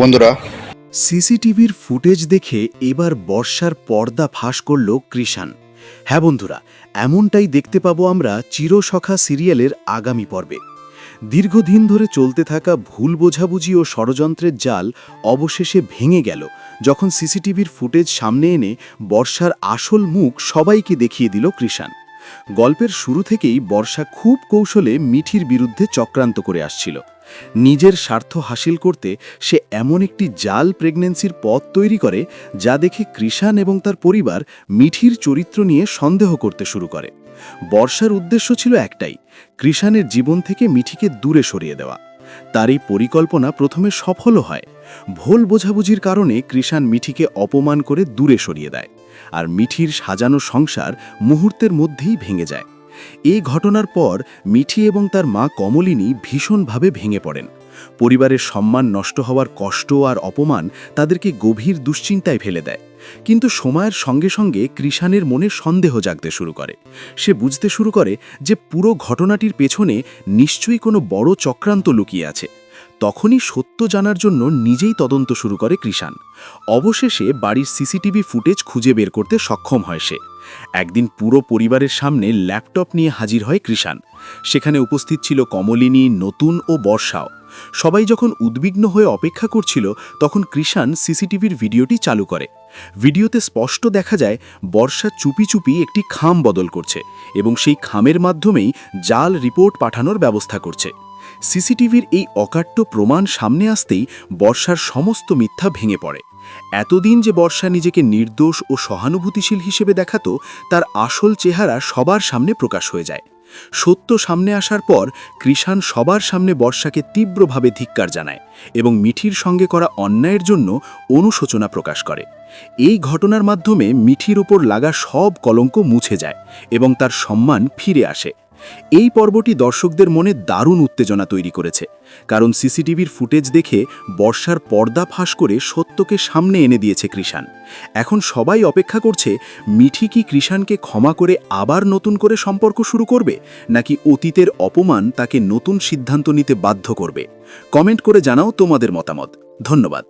বন্ধুরা, সিসিটিভির ফুটেজ দেখে এবার বর্ষার পর্দা ফাঁস করল কৃষাণ। হ্যাঁ বন্ধুরা, এমনটাই দেখতে পাবো আমরা চিরসখা সিরিয়ালের আগামী পর্বে। দীর্ঘদিন ধরে চলতে থাকা ভুল বোঝাবুঝি ও ষড়যন্ত্রের জাল অবশেষে ভেঙে গেল যখন সিসিটিভির ফুটেজ সামনে এনে বর্ষার আসল মুখ সবাইকে দেখিয়ে দিল কৃষাণ। গল্পের শুরু থেকেই বর্ষা খুব কৌশলে মিঠির বিরুদ্ধে চক্রান্ত করে আসছিল। নিজের স্বার্থ হাসিল করতে সে এমন একটি জাল প্রেগন্যান্সির পথ তৈরি করে যা দেখে কৃষাণ এবং তার পরিবার মিঠির চরিত্র নিয়ে সন্দেহ করতে শুরু করে। বর্ষার উদ্দেশ্য ছিল একটাই, কৃষাণের জীবন থেকে মিঠিকে দূরে সরিয়ে দেওয়া। তার এই পরিকল্পনা প্রথমে সফলও হয়। ভুল বোঝাবুঝির কারণে কৃষাণ মিঠিকে অপমান করে দূরে সরিয়ে দেয়, আর মিঠির সাজানো সংসার মুহূর্তের মধ্যেই ভেঙে যায়। এই ঘটনার পর মিঠি এবং তার মা কমলিনী ভীষণভাবে ভেঙে পড়েন। পরিবারের সম্মান নষ্ট হওয়ার কষ্ট আর অপমান তাদেরকে গভীর দুশ্চিন্তায় ফেলে দেয়। কিন্তু সময়ের সঙ্গে সঙ্গে কৃষাণের মনে সন্দেহ জাগতে শুরু করে। সে বুঝতে শুরু করে যে পুরো ঘটনাটির পেছনে নিশ্চয়ই কোনো বড় চক্রান্ত লুকিয়ে আছে। তখনই সত্য জানার জন্য নিজেই তদন্ত শুরু করে কৃষাণ। অবশেষে বাড়ির সিসিটিভি ফুটেজ খুঁজে বের করতে সক্ষম হয় সে। একদিন পুরো পরিবারের সামনে ল্যাপটপ নিয়ে হাজির হয় কৃষাণ। সেখানে উপস্থিত ছিল কমলিনী, নতুন ও বর্ষাও। সবাই যখন উদ্বিগ্ন হয়ে অপেক্ষা করছিল তখন কৃষাণ সিসিটিভির ভিডিওটি চালু করে। ভিডিওতে স্পষ্ট দেখা যায় বর্ষা চুপি চুপি একটি খাম বদল করছে এবং সেই খামের মাধ্যমেই জাল রিপোর্ট পাঠানোর ব্যবস্থা করছে। সিসিটিভির এই অকাট্য প্রমাণ সামনে আসতেই বর্ষার সমস্ত মিথ্যা ভেঙে পড়ে। এতদিন যে বর্ষা নিজেকে নির্দোষ ও সহানুভূতিশীল হিসেবে দেখাতো, তার আসল চেহারা সবার সামনে প্রকাশ হয়ে যায়। সত্য সামনে আসার পর কৃষাণ সবার সামনে বর্ষাকে তীব্রভাবে ধিক্কার জানায় এবং মিঠির সঙ্গে করা অন্যায়ের জন্য অনুশোচনা প্রকাশ করে। এই ঘটনার মাধ্যমে মিঠির ওপর লাগা সব কলঙ্ক মুছে যায় এবং তার সম্মান ফিরে আসে। এই পর্বটি দর্শকদের মনে দারুণ উত্তেজনা তৈরি করেছে, কারণ সিসিটিভির ফুটেজ দেখে বর্ষার পর্দা ফাঁস করে সত্যকে সামনে এনে দিয়েছে কৃষাণ। এখন সবাই অপেক্ষা করছে মিঠি কি কৃষাণকে ক্ষমা করে আবার নতুন করে সম্পর্ক শুরু করবে, নাকি অতীতের অপমান তাকে নতুন সিদ্ধান্ত নিতে বাধ্য করবে। কমেন্ট করে জানাও তোমাদের মতামত। ধন্যবাদ।